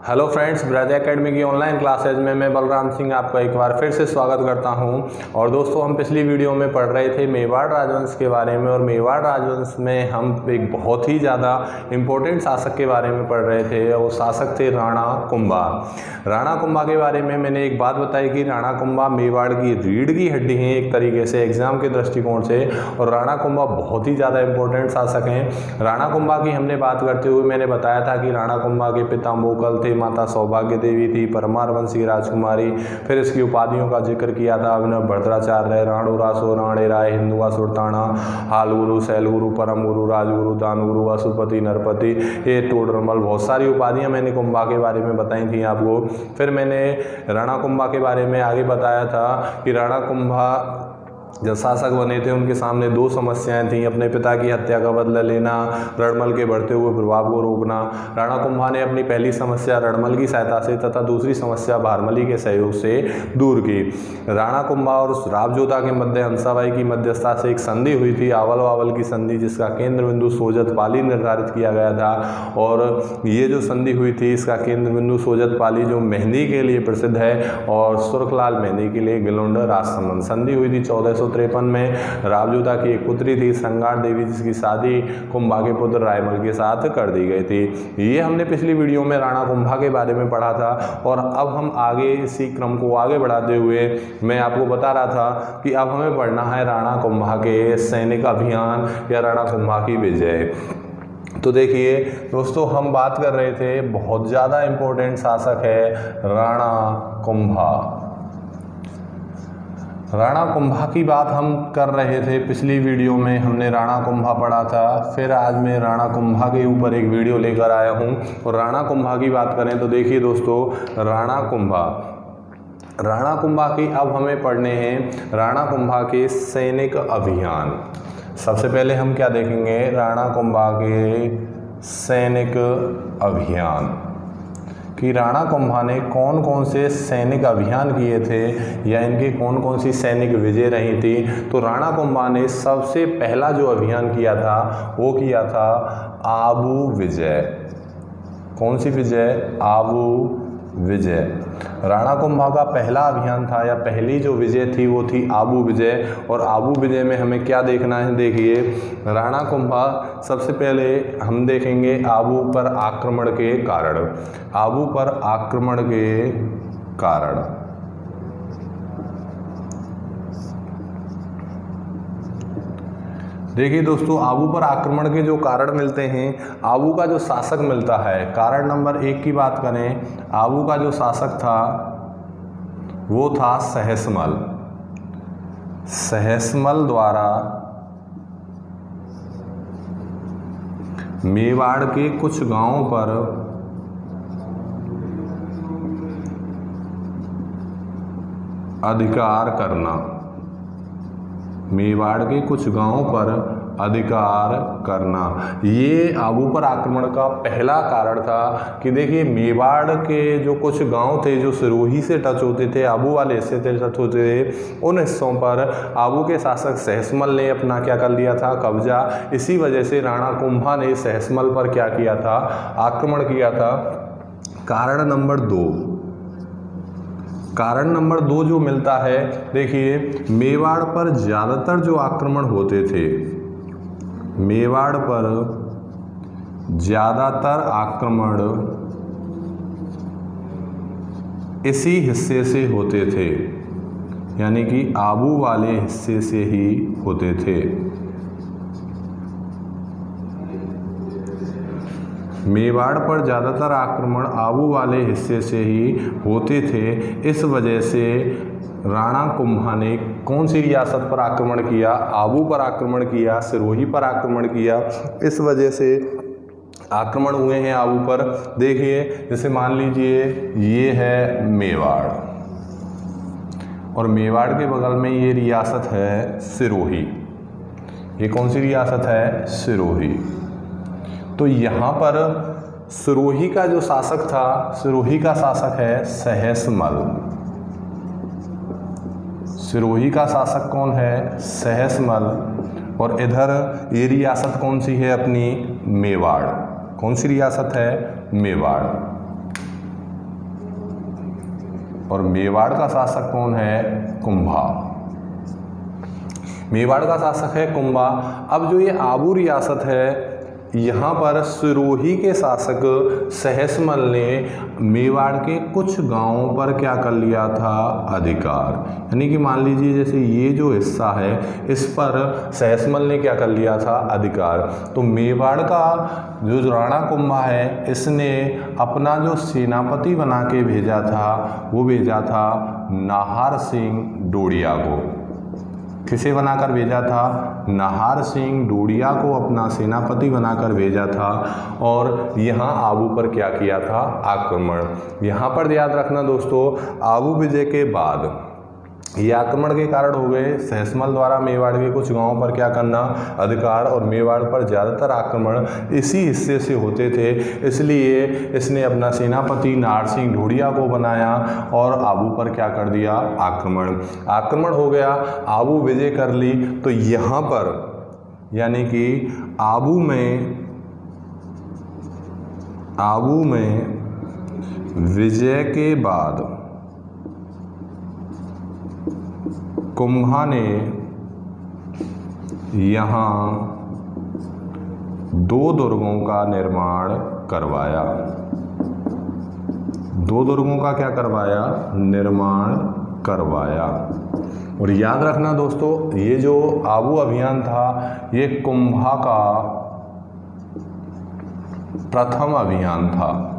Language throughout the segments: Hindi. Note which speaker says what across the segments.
Speaker 1: हेलो फ्रेंड्स, ब्रज एकेडमी की ऑनलाइन क्लासेज में मैं बलराम सिंह आपका एक बार फिर से स्वागत करता हूं। और दोस्तों, हम पिछली वीडियो में पढ़ रहे थे मेवाड़ राजवंश के बारे में, और मेवाड़ राजवंश में हम एक बहुत ही ज़्यादा इम्पोर्टेंट शासक के बारे में पढ़ रहे थे। वो शासक थे राणा कुंभा। राणा कुंभा के बारे में मैंने एक बात बताई कि राणा कुंभा मेवाड़ की रीढ़ की हड्डी हैं एक तरीके से एग्जाम के दृष्टिकोण से, और राणा कुंभा बहुत ही ज़्यादा इम्पोर्टेंट शासक हैं। राणा कुंभा की हमने बात करते हुए मैंने बताया था कि राणा कुंभा के पिता मोकल थे, माता सौभाग्य देवी थी, परमार वंशी राजकुमारी। फिर इसकी उपाधियों का जिक्र किया था अभिनव भद्राचार्य, राणो रासो, राणे राय, हिंदुआ सुल्ताना, हाल गुरु, शैल गुरु, परम गुरु, राजगुरु, दान गुरु, अशुपति, नरपति, ये टोडरमल, बहुत सारी उपाधियां मैंने कुंभा के बारे में बताई थी आपको। फिर मैंने राणा कुंभा के बारे में आगे बताया था कि राणा कुंभा जब शासक बने थे उनके सामने दो समस्याएं थीं, अपने पिता की हत्या का बदला लेना, रणमल के बढ़ते हुए प्रभाव को रोकना। राणा कुंभा ने अपनी पहली समस्या रणमल की सहायता से तथा दूसरी समस्या भारमली के सहयोग से दूर की। राणा कुंभा और रावजोधा के मध्य हंसाबाई की मध्यस्थता से एक संधि हुई थी, आवल वावल की संधि, जिसका केंद्र बिंदु सोजत पाली निर्धारित किया गया था। और ये जो संधि हुई थी इसका केंद्र बिंदु सोजत पाली, जो मेहंदी के लिए प्रसिद्ध है, और सुर्खलाल मेहंदी के लिए गिलोंडर राजसमंद। संधि हुई थी 1453 में। रावजोधा की एक पुत्री थी संगार देवी, जिसकी शादी कुंभा के पुत्र रायमल के साथ कर दी गई थी। ये हमने पिछली वीडियो में राणा कुंभा के बारे में पढ़ा था। और अब हम आगे इसी क्रम को आगे बढ़ाते हुए मैं आपको बता रहा था कि अब हमें पढ़ना है राणा कुंभा के सैनिक अभियान या राणा कुंभा की विजय। तो देखिए दोस्तों, हम बात कर रहे थे, बहुत ज़्यादा इम्पोर्टेंट शासक है राणा कुंभा। राणा कुंभा की बात हम कर रहे थे, पिछली वीडियो में हमने राणा कुंभा पढ़ा था। फिर आज मैं राणा कुंभा के ऊपर एक वीडियो लेकर आया हूं। और राणा कुंभा की बात करें तो देखिए दोस्तों, राणा कुंभा की अब हमें पढ़ने हैं राणा कुंभा के सैनिक अभियान। सबसे पहले हम क्या देखेंगे, राणा कुंभा के सैनिक अभियान कि राणा कुंभा ने कौन कौन से सैनिक अभियान किए थे या इनकी कौन कौन सी सैनिक विजय रही थी। तो राणा कुंभा ने सबसे पहला जो अभियान किया था वो किया था आबू विजय। कौन सी विजय? आबू विजय। राणा कुंभा का पहला अभियान था या पहली जो विजय थी वो थी आबू विजय। और आबू विजय में हमें क्या देखना है, देखिए राणा कुंभा सबसे पहले हम देखेंगे आबू पर आक्रमण के कारण। आबू पर आक्रमण के कारण देखिए दोस्तों, आबू पर आक्रमण के जो कारण मिलते हैं, आबू का जो शासक मिलता है, कारण नंबर 1 की बात करें, आबू का जो शासक था वो था सहसमल। सहसमल द्वारा मेवाड़ के कुछ गांवों पर अधिकार करना। मेवाड़ के कुछ गांवों पर अधिकार करना, ये आबू पर आक्रमण का पहला कारण था। कि देखिए मेवाड़ के जो कुछ गांव थे जो सिरोही से टच होते थे, आबू वाले हिस्से से टच होते थे, उन हिस्सों पर आबू के शासक सहसमल ने अपना क्या कर लिया था, कब्जा। इसी वजह से राणा कुंभा ने सहसमल पर क्या किया था, आक्रमण किया था। कारण नंबर 2 जो मिलता है, देखिए मेवाड़ पर ज़्यादातर जो आक्रमण होते थे, मेवाड़ पर ज़्यादातर आक्रमण इसी हिस्से से होते थे, यानी कि आबू वाले हिस्से से ही होते थे। मेवाड़ पर ज़्यादातर आक्रमण आबू वाले हिस्से से ही होते थे। इस वजह से राणा कुंभा ने कौन सी रियासत पर आक्रमण किया, आबू पर आक्रमण किया, सिरोही पर आक्रमण किया। इस वजह से आक्रमण हुए हैं आबू पर। देखिए जैसे मान लीजिए ये है मेवाड़, और मेवाड़ के बगल में ये रियासत है सिरोही। ये कौन सी रियासत है? सिरोही। तो यहाँ पर सिरोही का जो शासक था, सिरोही का शासक है सहसमल। सिरोही का शासक कौन है? सहसमल। और इधर ये रियासत कौन सी है अपनी? मेवाड़। कौन सी रियासत है? मेवाड़। और मेवाड़ का शासक कौन है? कुंभा। मेवाड़ का शासक है कुंभा। अब जो ये आबू रियासत है, यहाँ पर सिरोही के शासक सहसमल ने मेवाड़ के कुछ गांवों पर क्या कर लिया था? अधिकार। यानी कि मान लीजिए जैसे ये जो हिस्सा है इस पर सहसमल ने क्या कर लिया था? अधिकार। तो मेवाड़ का जो राणा कुंभा है इसने अपना जो सेनापति बना के भेजा था वो भेजा था नाहर सिंह डोडिया को। किसे बनाकर भेजा था? नाहर सिंह डोडिया को अपना सेनापति बनाकर भेजा था और यहाँ आबू पर क्या किया था? आक्रमण। यहाँ पर याद रखना दोस्तों, आबू विजय के बाद ये आक्रमण के कारण हो गए सहसमल द्वारा मेवाड़ के कुछ गांवों पर क्या करना? अधिकार, और मेवाड़ पर ज़्यादातर आक्रमण इसी हिस्से से होते थे, इसलिए इसने अपना सेनापति नाहर सिंह डोडिया को बनाया और आबू पर क्या कर दिया? आक्रमण। आक्रमण हो गया, आबू विजय कर ली। तो यहाँ पर यानी कि आबू में विजय के बाद कुंभा ने यहाँ 2 दुर्गों का निर्माण करवाया। 2 दुर्गों का क्या करवाया? निर्माण करवाया। और याद रखना दोस्तों, ये जो आबू अभियान था ये कुंभा का प्रथम अभियान था।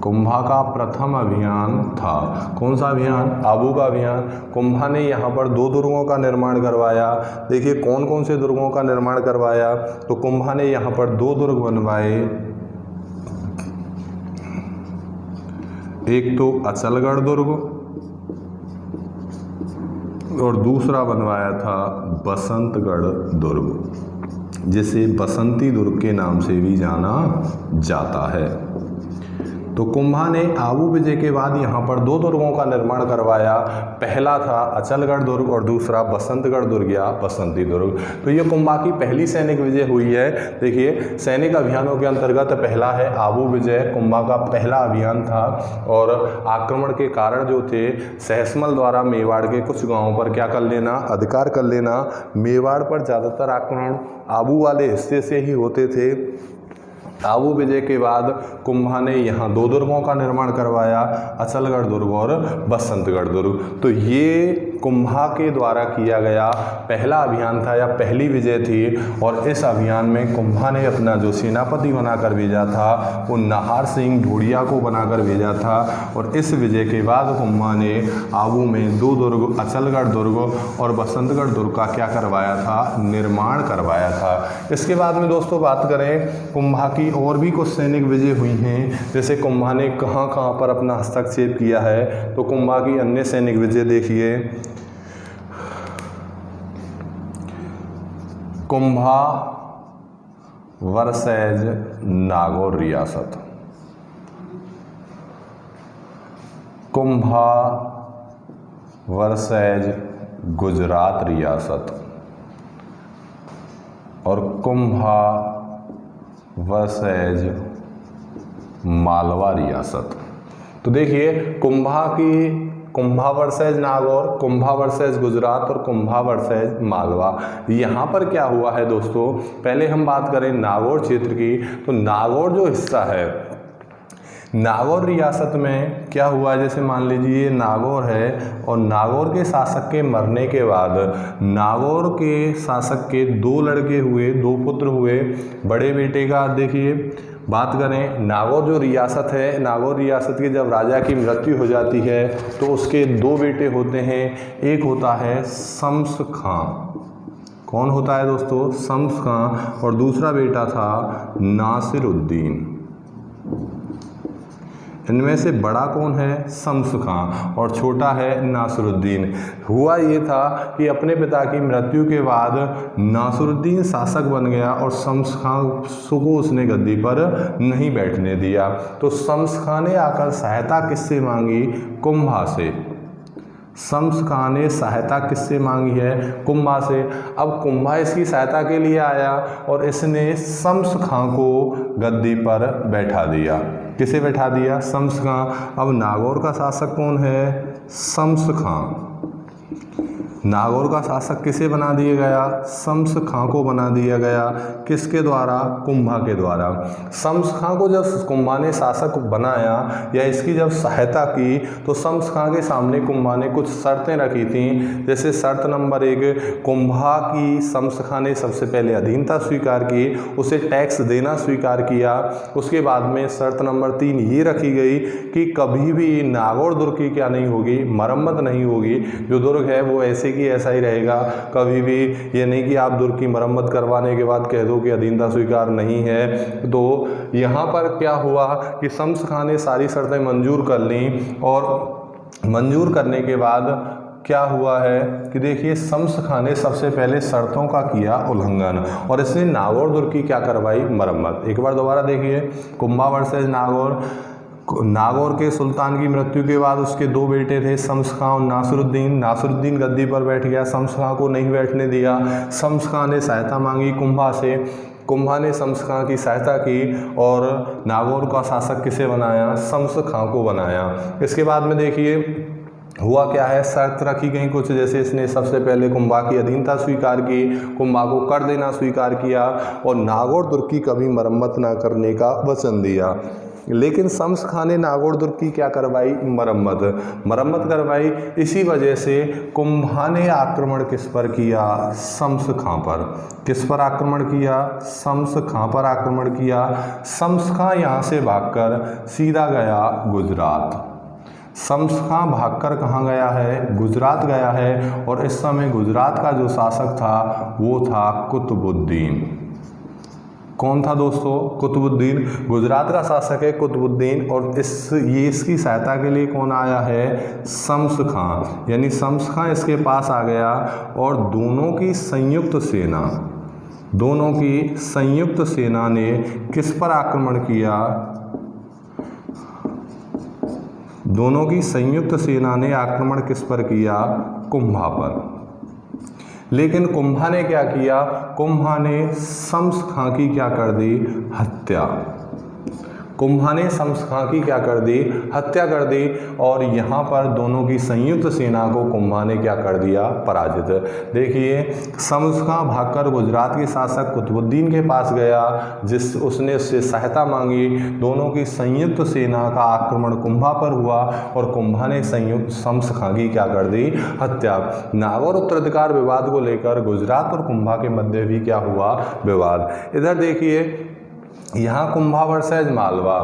Speaker 1: कुंभा का प्रथम अभियान था। कौन सा अभियान? आबू का अभियान। कुंभा ने यहाँ पर 2 दुर्गों का निर्माण करवाया। देखिए कौन कौन से दुर्गों का निर्माण करवाया? तो कुंभा ने यहाँ पर 2 दुर्ग बनवाए। एक तो अचलगढ़ दुर्ग और दूसरा बनवाया था बसंतगढ़ दुर्ग, जिसे बसंती दुर्ग के नाम से भी जाना जाता है। तो कुंभा ने आबू विजय के बाद यहाँ पर 2 दुर्गों का निर्माण करवाया। पहला था अचलगढ़ दुर्ग और दूसरा बसंतगढ़ दुर्ग या बसंती दुर्ग। तो ये कुंभा की पहली सैनिक विजय हुई है। देखिए सैनिक अभियानों के अंतर्गत पहला है आबू विजय, कुंभा का पहला अभियान था और आक्रमण के कारण जो थे सहसमल द्वारा मेवाड़ के कुछ गाँवों पर क्या कर लेना? अधिकार कर लेना। मेवाड़ पर ज़्यादातर आक्रमण आबू वाले हिस्से से ही होते थे। आबू विजय के बाद कुंभा ने यहाँ 2 दुर्गों का निर्माण करवाया, अचलगढ़ दुर्ग और बसंतगढ़ दुर्ग। तो ये कुंभा के द्वारा किया गया पहला अभियान था या पहली विजय थी। और इस अभियान में कुंभा ने अपना जो सेनापति बनाकर भेजा था वो नाहर सिंह डोडिया को बनाकर भेजा था। और इस विजय के बाद कुंभा ने आबू में 2 दुर्ग अचलगढ़ दुर्ग और बसंतगढ़ दुर्ग का क्या करवाया था? निर्माण करवाया था। इसके बाद में दोस्तों बात करें कुंभा की और भी कुछ सैनिक विजय हुई हैं, जैसे कुंभा ने कहाँ कहाँ पर अपना हस्तक्षेप किया है। तो कुंभा की अन्य सैनिक विजय देखिए, कुंभा वर्सेज नागौर रियासत, कुंभा वर्सेज गुजरात रियासत और कुंभा वर्सेज मालवा रियासत। तो देखिए कुंभा वर्सेज नागौर, कुंभा वर्सेज गुजरात और कुंभा वर्सेज मालवा। यहाँ पर क्या हुआ है दोस्तों, पहले हम बात करें नागौर क्षेत्र की। तो नागौर जो हिस्सा है, नागौर रियासत में क्या हुआ, जैसे मान लीजिए ये नागौर है और नागौर के शासक के मरने के बाद नागौर के शासक के 2 लड़के हुए, 2 पुत्र हुए। बड़े बेटे का देखिए बात करें, नागौर जो रियासत है, नागौर रियासत के जब राजा की मृत्यु हो जाती है तो उसके 2 बेटे होते हैं। एक होता है शम्स खां, कौन होता है दोस्तों? शम्स खां। और दूसरा बेटा था नासिरुद्दीन। इनमें से बड़ा कौन है? शम्स खां और छोटा है नासिरुद्दीन। हुआ ये था कि अपने पिता की मृत्यु के बाद नासिरुद्दीन शासक बन गया और शम्स खां को उसने गद्दी पर नहीं बैठने दिया। तो शम्स खां ने आकर सहायता किससे मांगी? कुंभा से। शम्स खां ने सहायता किससे मांगी है? कुंभा से। अब कुंभा इसकी सहायता के लिए आया और इसने शम्स खां को गद्दी पर बैठा दिया। किसे बैठा दिया? शम्स खां। अब नागौर का शासक कौन है? शम्स खां। नागौर का शासक किसे बना दिया गया? शम्स खां को बना दिया गया। किसके द्वारा? कुंभा के द्वारा। शम्स खां को जब कुंभा ने शासक बनाया या इसकी जब सहायता की तो शम्स खां के सामने कुंभा ने कुछ शर्तें रखी थीं। जैसे शर्त नंबर 1, कुंभा की शम्स खां ने सबसे पहले अधीनता स्वीकार की, उसे टैक्स देना स्वीकार किया। उसके बाद में शर्त नंबर 3 ये रखी गई कि कभी भी नागौर दुर्ग की क्या नहीं होगी? मरम्मत नहीं होगी। जो दुर्ग है वो ऐसे कि ऐसा ही रहेगा, कभी भी ये नहीं कि आप दुर्ग की मरम्मत करवाने के बाद कह दो कि अधीनता स्वीकार नहीं है। तो यहाँ पर क्या हुआ कि शम्स खां ने सारी शर्तें मंजूर कर लीं और मंजूर करने के बाद क्या हुआ है कि देखिए शम्स खां ने सबसे पहले शर्तों का किया उल्लंघन और इसने नागौर दुर्ग की क्या करवाई? मरम्मत। एक बार दोबारा देखिए, कुंभा वर्सेस नागौर। नागौर के सुल्तान की मृत्यु के बाद उसके 2 बेटे थे, शम्स खां और नासिरुद्दीन। नासिरुद्दीन गद्दी पर बैठ गया, शम्स खां को नहीं बैठने दिया। शम्स खां ने सहायता मांगी कुंभा से, कुंभा ने शम्स खां की सहायता की और नागौर का शासक किसे बनाया? शम्स खां को बनाया। इसके बाद में देखिए हुआ क्या है, शर्त रखी गई कुछ, जैसे इसने सबसे पहले कुंभा की अधीनता स्वीकार की, कुंभा को कर देना स्वीकार किया और नागौर दुर्ग की कभी मरम्मत ना करने का वचन दिया। लेकिन शम्स खां ने नागौर दुर्ग की क्या करवाई? मरम्मत करवाई। इसी वजह से कुंभा ने आक्रमण किस पर किया? शम्स खां पर। किस पर आक्रमण किया? शम्स खां पर आक्रमण किया। शम्स खां यहाँ से भागकर सीधा गया गुजरात। शम्स खां भागकर कहाँ गया है? गुजरात गया है और इस समय गुजरात का जो शासक था वो था कुतुबुद्दीन। कौन था दोस्तों? कुतुबुद्दीन। गुजरात का शासक है कुतुबुद्दीन और इसकी सहायता के लिए कौन आया है? शम्स खां। यानी शम्स खां इसके पास आ गया और दोनों की संयुक्त सेना ने किस पर आक्रमण किया? दोनों की संयुक्त सेना ने आक्रमण किस पर किया? कुंभा पर। लेकिन कुंभा ने क्या किया? कुंभा ने शम्स खां की क्या कर दी? हत्या। कुंभा ने शम्स खां की क्या कर दी? हत्या कर दी और यहाँ पर दोनों की संयुक्त सेना को कुंभा ने क्या कर दिया? पराजित। देखिए शम्स खां भागकर गुजरात के शासक कुतुबुद्दीन के पास गया, उसने उससे सहायता मांगी। दोनों की संयुक्त सेना का आक्रमण कुंभा पर हुआ और कुंभा ने संयुक्त शम्स खां की क्या कर दी? हत्या। नागौर उत्तराधिकार विवाद को लेकर गुजरात और कुंभा के मध्य भी क्या हुआ? विवाद। इधर देखिए यहाँ कुंभा वर्सेस मालवा।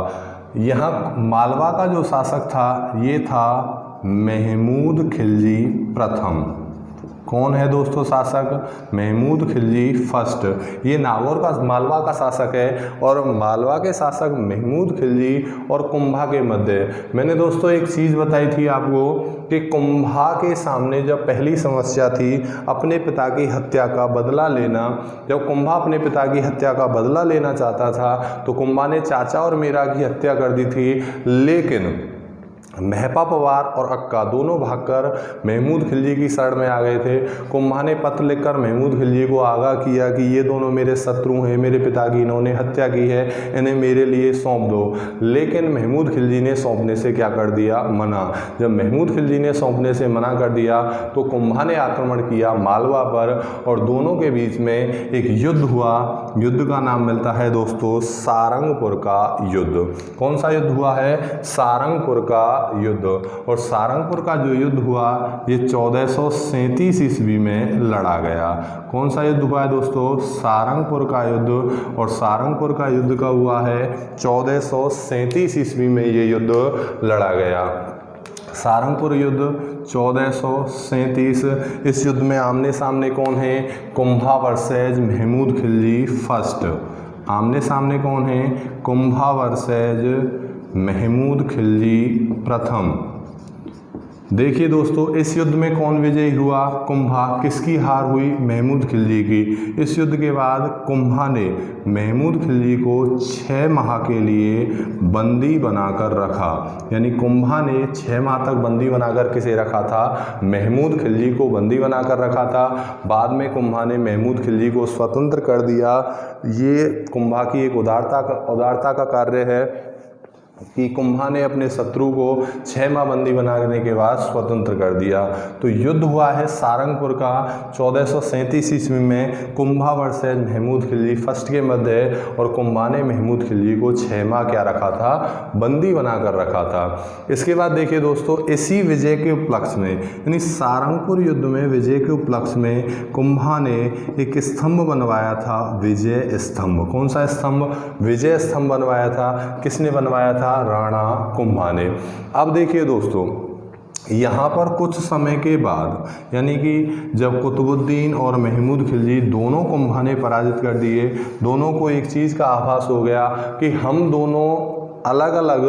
Speaker 1: यहाँ मालवा का जो शासक था ये था महमूद खिलजी प्रथम। कौन है दोस्तों शासक? महमूद खिलजी फर्स्ट। ये नागौर का मालवा का शासक है और मालवा के शासक महमूद खिलजी और कुंभा के मध्य। मैंने दोस्तों एक चीज़ बताई थी आपको कि कुंभा के सामने जब पहली समस्या थी अपने पिता की हत्या का बदला लेना, जब कुंभा अपने पिता की हत्या का बदला लेना चाहता था तो कुंभा ने चाचा और मीरा की हत्या कर दी थी। लेकिन महपा पवार और अक्का दोनों भागकर महमूद खिलजी की शरण में आ गए थे। कुंभा ने पत्र लिखकर महमूद खिलजी को आगाह किया कि ये दोनों मेरे शत्रु हैं, मेरे पिता की इन्होंने हत्या की है, इन्हें मेरे लिए सौंप दो। लेकिन महमूद खिलजी ने सौंपने से क्या कर दिया? मना। जब महमूद खिलजी ने सौंपने से मना कर दिया तो कुंभा ने आक्रमण किया मालवा पर और दोनों के बीच में एक युद्ध हुआ। युद्ध का नाम मिलता है दोस्तों सारंगपुर का युद्ध। कौन सा युद्ध हुआ है? सारंगपुर का युद्ध। और सारंगपुर का जो युद्ध हुआ ये 1437 ईस्वी में लड़ा गया। कौन सा युद्ध हुआ है दोस्तों? सारंगपुर का युद्ध। और सारंगपुर का युद्ध कब हुआ है? 1437 ईस्वी में ये युद्ध लड़ा गया। सारंगपुर युद्ध 1437। इस युद्ध में आमने सामने कौन है? Kumbha versus Mahmud Khilji first. आमने सामने कौन है? कुंभा वर्सेज महमूद खिलजी प्रथम। देखिए दोस्तों इस युद्ध में कौन विजयी हुआ? कुंभा। किसकी हार हुई? महमूद खिलजी की। इस युद्ध के बाद कुंभा ने महमूद खिलजी को 6 माह के लिए बंदी बनाकर रखा। यानी कुंभा ने 6 माह तक बंदी बनाकर किसे रखा था? महमूद खिलजी को बंदी बनाकर रखा था। बाद में कुंभा ने महमूद खिलजी को स्वतंत्र कर दिया। ये कुंभा की एक उदारता का कार्य है। कि कुंभा ने अपने शत्रु को 6 माह बंदी बनाने के बाद स्वतंत्र कर दिया। तो युद्ध हुआ है सारंगपुर का 1437 ईस्वी में कुंभा वर्सेज महमूद खिलजी फर्स्ट के मध्य, और कुंभा ने महमूद खिलजी को 6 माह क्या रखा था, बंदी बनाकर रखा था। इसके बाद देखिए दोस्तों, इसी विजय के उपलक्ष्य में यानी सारंगपुर युद्ध में विजय के उपलक्ष्य में कुंभा ने एक स्तंभ बनवाया था, विजय स्तंभ। कौन सा स्तंभ? विजय स्तंभ बनवाया था। किसने बनवाया था? राणा कुंभा ने। अब देखिए दोस्तों, यहाँ पर कुछ समय के बाद यानी कि जब कुतुबुद्दीन और महमूद खिलजी दोनों कुंभा ने पराजित कर दिए, दोनों को एक चीज़ का आभास हो गया कि हम दोनों अलग अलग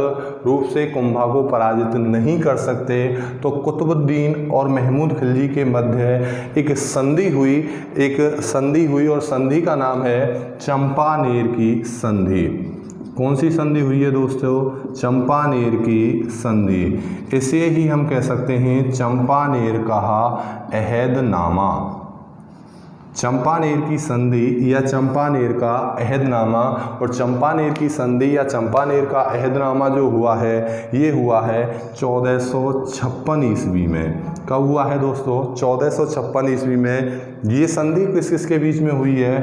Speaker 1: रूप से कुंभा को पराजित नहीं कर सकते। तो कुतुबुद्दीन और महमूद खिलजी के मध्य एक संधि हुई और संधि का नाम है चंपानेर की संधि। कौन सी संधि हुई है दोस्तों? चंपानेर की संधि। इसे ही हम कह सकते हैं चंपानेर का अहदनामा। चंपानेर की संधि या चंपानेर का अहदनामा, और चंपानेर की संधि या चंपानेर का अहदनामा जो हुआ है, ये हुआ है 1456 ईस्वी में। कब हुआ है दोस्तों? 1456 ईस्वी में। ये संधि किस किस के बीच में हुई है?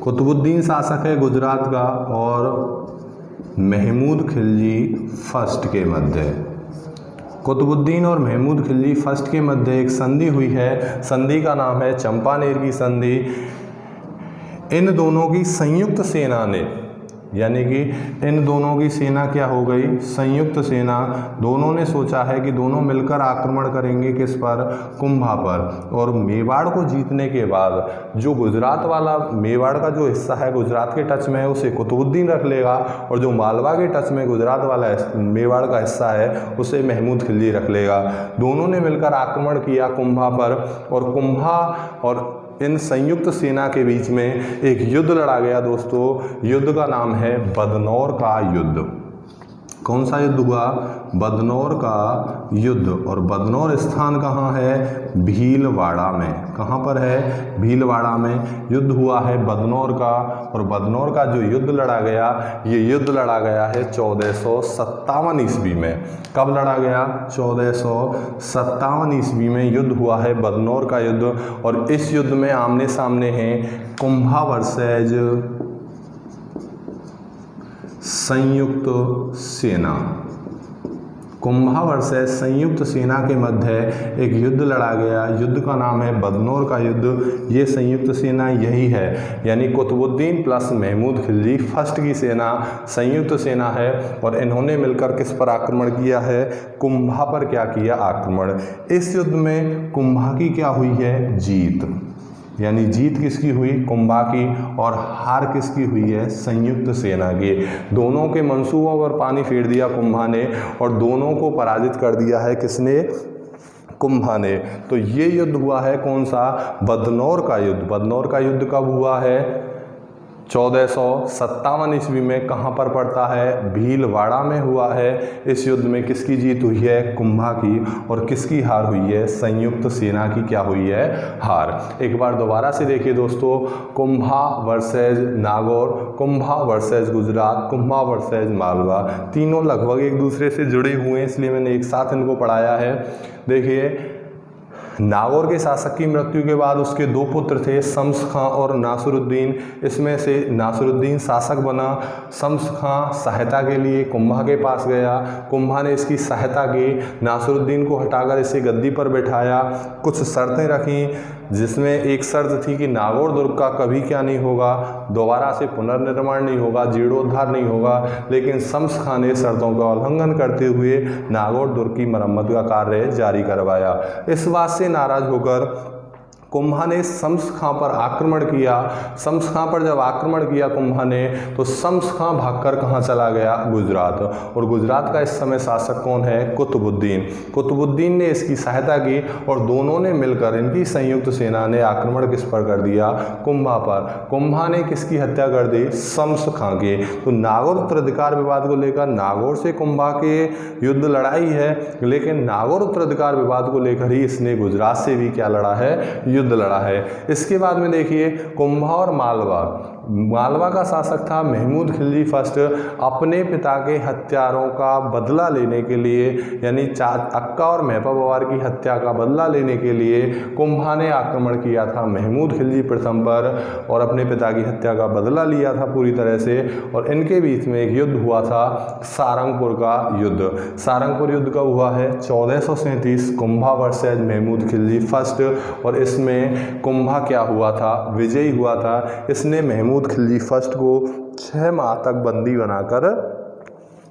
Speaker 1: कुतुबुद्दीन शासक है गुजरात का और महमूद खिलजी फर्स्ट के मध्य। कुतुबुद्दीन और महमूद खिलजी फर्स्ट के मध्य एक संधि हुई है, संधि का नाम है चंपानेर की संधि। इन दोनों की संयुक्त सेना ने, यानी कि इन दोनों की सेना क्या हो गई? संयुक्त सेना। दोनों ने सोचा है कि दोनों मिलकर आक्रमण करेंगे किस पर? कुंभा पर। और मेवाड़ को जीतने के बाद जो गुजरात वाला, मेवाड़ का जो हिस्सा है गुजरात के टच में है, उसे कुतुबुद्दीन रख लेगा, और जो मालवा के टच में गुजरात वाला मेवाड़ का हिस्सा है उसे महमूद खिलजी रख लेगा। दोनों ने मिलकर आक्रमण किया कुंभा पर, और कुंभा और इन संयुक्त सेना के बीच में एक युद्ध लड़ा गया दोस्तों। युद्ध का नाम है बदनौर का युद्ध। कौन सा युद्ध हुआ? बदनौर का युद्ध। और बदनौर स्थान कहाँ है? भीलवाड़ा में। कहाँ पर है? भीलवाड़ा में युद्ध हुआ है बदनौर का। और बदनौर का जो युद्ध लड़ा गया, ये युद्ध लड़ा गया है 1457 ईस्वी में। कब लड़ा गया? 1457 ईस्वी में युद्ध हुआ है बदनौर का युद्ध। और इस युद्ध में आमने सामने हैं कुंभा वर्सेज संयुक्त सेना। कुंभा वर्सेस संयुक्त सेना के मध्य एक युद्ध लड़ा गया, युद्ध का नाम है बदनौर का युद्ध। ये संयुक्त सेना यही है, यानी कुतुबुद्दीन प्लस महमूद खिलजी फर्स्ट की सेना संयुक्त सेना है, और इन्होंने मिलकर किस पर आक्रमण किया है? कुंभा पर क्या किया? आक्रमण। इस युद्ध में कुंभा की क्या हुई है? जीत। यानी जीत किसकी हुई? कुंभा की। और हार किसकी हुई है? संयुक्त सेना की। दोनों के मंसूबों पर पानी फेर दिया कुंभा ने, और दोनों को पराजित कर दिया है किसने? कुंभा ने। तो ये युद्ध हुआ है कौन सा? बदनौर का युद्ध। बदनौर का युद्ध कब हुआ है? 1457 ईस्वी में। कहाँ पर पड़ता है? भीलवाड़ा में हुआ है। इस युद्ध में किसकी जीत हुई है? कुंभा की। और किसकी हार हुई है? संयुक्त सेना की क्या हुई है? हार। एक बार दोबारा से देखिए दोस्तों, Kumbha versus Nagaur, Kumbha versus Gujarat, Kumbha versus Malwa, तीनों लगभग एक दूसरे से जुड़े हुए हैं, इसलिए मैंने एक साथ इनको पढ़ाया है। देखिए, नागौर के शासक की मृत्यु के बाद उसके 2 पुत्र थे, शम्स खां और नासिरुद्दीन। इसमें से नासिरुद्दीन शासक बना। शम्स खां सहायता के लिए कुंभा के पास गया, कुंभा ने इसकी सहायता की, नासिरुद्दीन को हटाकर इसे गद्दी पर बैठाया। कुछ शर्तें रखीं, जिसमें एक शर्त थी कि नागौर दुर्ग का कभी क्या नहीं होगा? दोबारा से पुनर्निर्माण नहीं होगा, जीर्णोद्धार नहीं होगा। लेकिन शम्स खां ने शर्तों का उल्लंघन करते हुए नागौर दुर्ग की मरम्मत का कार्य जारी करवाया। इस बात से नाराज होकर कुंभा ने शम्स खां पर आक्रमण किया। शम्स खां पर जब आक्रमण किया कुंभा ने, तो शम्स खां भागकर कहाँ चला गया? गुजरात। और गुजरात का इस समय शासक कौन है? कुतुबुद्दीन। कुतुबुद्दीन ने इसकी सहायता की, और दोनों ने मिलकर, इनकी संयुक्त सेना ने आक्रमण किस पर कर दिया? कुंभा पर। कुंभा ने किसकी हत्या कर दी? शम्स खां की। तो नागौर उत्तराधिकार विवाद को लेकर नागौर से कुंभा के युद्ध लड़ाई है, लेकिन नागौर उत्तराधिकार विवाद को लेकर ही इसने गुजरात से भी क्या लड़ा है? युद्ध लड़ा है। इसके बाद में देखिए कुंभा और मालवा का शासक था महमूद खिलजी फर्स्ट। अपने पिता के हत्यारों का बदला लेने के लिए, यानी अक्का और महपा बवार की हत्या का बदला लेने के लिए कुंभा ने आक्रमण किया था महमूद खिलजी प्रथम पर और अपने पिता की हत्या का बदला लिया था पूरी तरह से। और इनके बीच में एक युद्ध हुआ था, सारंगपुर का युद्ध। सारंगपुर युद्ध कब हुआ है? 1437, कुंभा वर्सेज महमूद खिलजी फर्स्ट। और इसमें कुंभा क्या हुआ था? विजयी हुआ था। इसने महमूद खिलजी फर्स्ट को 6 माह तक बंदी बनाकर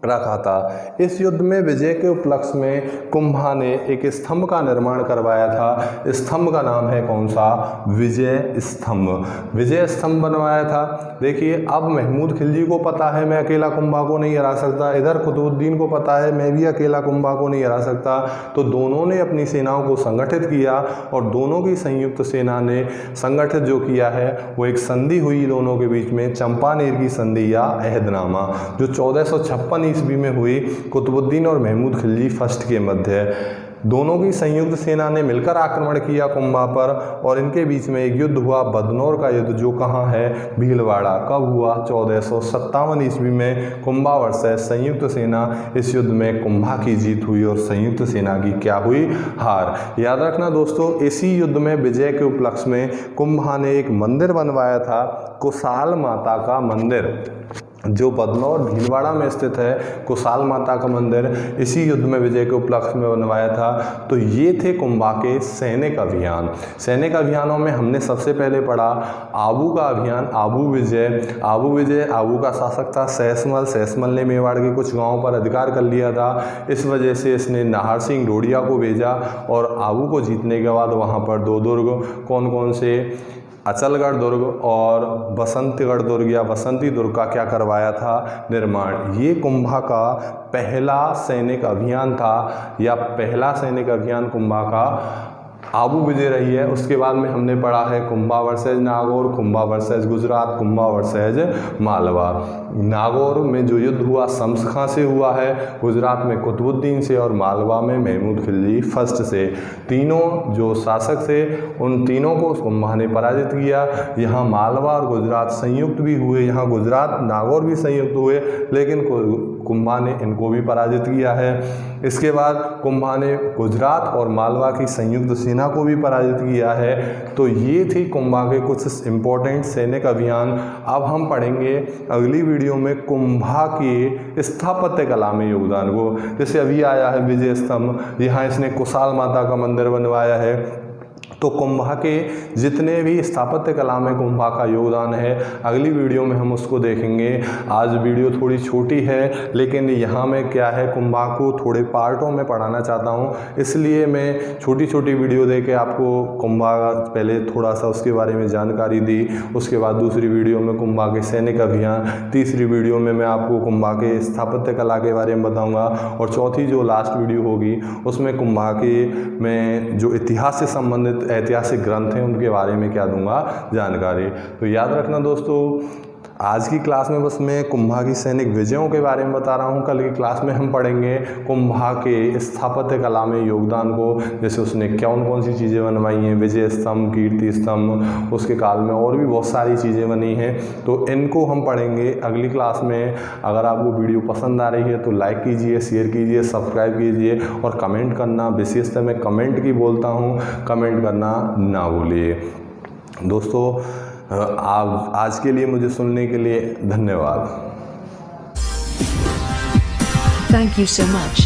Speaker 1: रखा था। इस युद्ध में विजय के उपलक्ष्य में कुंभा ने एक स्तंभ का निर्माण करवाया था। स्तंभ का नाम है कौन सा? विजय स्तंभ। विजय स्तंभ बनवाया था। देखिए अब महमूद खिलजी को पता है मैं अकेला कुंभा को नहीं हरा सकता, इधर कुतुबुद्दीन को पता है मैं भी अकेला कुंभा को नहीं हरा सकता, तो दोनों ने अपनी सेनाओं को संगठित किया और दोनों की संयुक्त सेना ने संगठित जो किया है वो एक संधि हुई दोनों के बीच में, चंपानेर की संधि या अहदनामा, जो 1456 ईस्वी में हुई कुतुबुद्दीन और महमूद खिलजी फर्स्ट के मध्य। दोनों की संयुक्त सेना ने मिलकर आक्रमण किया कुंभा पर और इनके बीच में एक युद्ध हुआ, बदनौर का युद्ध, जो कहाँ है? भीलवाड़ा। कब हुआ? 1457 ईस्वी में कुंभा वर्सेस संयुक्त सेना। इस युद्ध में कुंभा की जीत हुई और संयुक्त सेना की क्या हुई? हार। याद रखना दोस्तों, इसी युद्ध में विजय के उपलक्ष्य में कुंभा ने एक मंदिर बनवाया था, कुशाल माता का मंदिर, जो बदनौर भीलवाड़ा में स्थित है। कुशाल माता का मंदिर इसी युद्ध में विजय के उपलक्ष्य में बनवाया था। तो ये थे कुंभा के सैनिक अभियान। सैनिक अभियानों में हमने सबसे पहले पढ़ा आबू का अभियान, आबू विजय। आबू का शासक था सैसमल। सैसमल ने मेवाड़ के कुछ गांवों पर अधिकार कर लिया था। इस वजह से इसने नाहर सिंह डोडिया को भेजा और आबू को जीतने के बाद वहाँ पर 2 दुर्ग, कौन कौन से? अचलगढ़ दुर्ग और बसंतीगढ़ दुर्ग या बसंती दुर्ग का क्या करवाया था? निर्माण। ये कुंभा का पहला सैनिक अभियान था या पहला सैनिक अभियान कुंभा का आबू विजय रही है। उसके बाद में हमने पढ़ा है Kumbha versus Nagaur, Kumbha versus Gujarat, Kumbha versus Malwa. Nagaur में जो युद्ध हुआ शम्स से हुआ है, गुजरात में कुतुबुद्दीन से और मालवा में महमूद खिलजी फर्स्ट से। तीनों जो शासक थे उन तीनों को कुंभा ने पराजित किया। यहाँ मालवा और गुजरात संयुक्त भी हुए, यहाँ गुजरात नागौर भी संयुक्त हुए, लेकिन कुंभा ने इनको भी पराजित किया है। इसके बाद कुंभा ने गुजरात और मालवा की संयुक्त सेना को भी पराजित किया है। तो ये थी कुंभा के कुछ इम्पोर्टेंट सैनिक अभियान। अब हम पढ़ेंगे अगली वीडियो में कुंभा की स्थापत्य कला में योगदान को। जैसे अभी आया है विजय स्तंभ, यहाँ इसने कुशाल माता का मंदिर बनवाया है। तो कुंभा के जितने भी स्थापत्य कला में कुंभा का योगदान है, अगली वीडियो में हम उसको देखेंगे। आज वीडियो थोड़ी छोटी है, लेकिन यहाँ मैं क्या है कुंभा को थोड़े पार्टों में पढ़ाना चाहता हूँ, इसलिए मैं छोटी छोटी वीडियो दे के आपको कुंभा पहले थोड़ा सा उसके बारे में जानकारी दी। उसके बाद दूसरी वीडियो में कुंभा के सैनिक अभियान, तीसरी वीडियो में मैं आपको कुंभा के स्थापत्य कला के बारे में बताऊँगा और चौथी जो लास्ट वीडियो होगी उसमें कुंभा के मैं जो इतिहास से संबंधित ऐतिहासिक ग्रंथ हैं उनके बारे में क्या दूंगा जानकारी। तो याद रखना दोस्तों, आज की क्लास में बस मैं कुंभा की सैनिक विजयों के बारे में बता रहा हूँ। कल की क्लास में हम पढ़ेंगे कुंभा के स्थापत्य कला में योगदान को, जैसे उसने कौन कौन सी चीज़ें बनवाई हैं, विजय स्तंभ, कीर्ति स्तंभ, उसके काल में और भी बहुत सारी चीज़ें बनी हैं। तो इनको हम पढ़ेंगे अगली क्लास में। अगर आपको वीडियो पसंद आ रही है तो लाइक कीजिए, शेयर कीजिए, सब्सक्राइब कीजिए और कमेंट करना, विशेषतः मैं कमेंट की बोलता हूँ, कमेंट करना ना भूलिए। दोस्तों आज के लिए मुझे सुनने के लिए धन्यवाद।
Speaker 2: Thank you so much.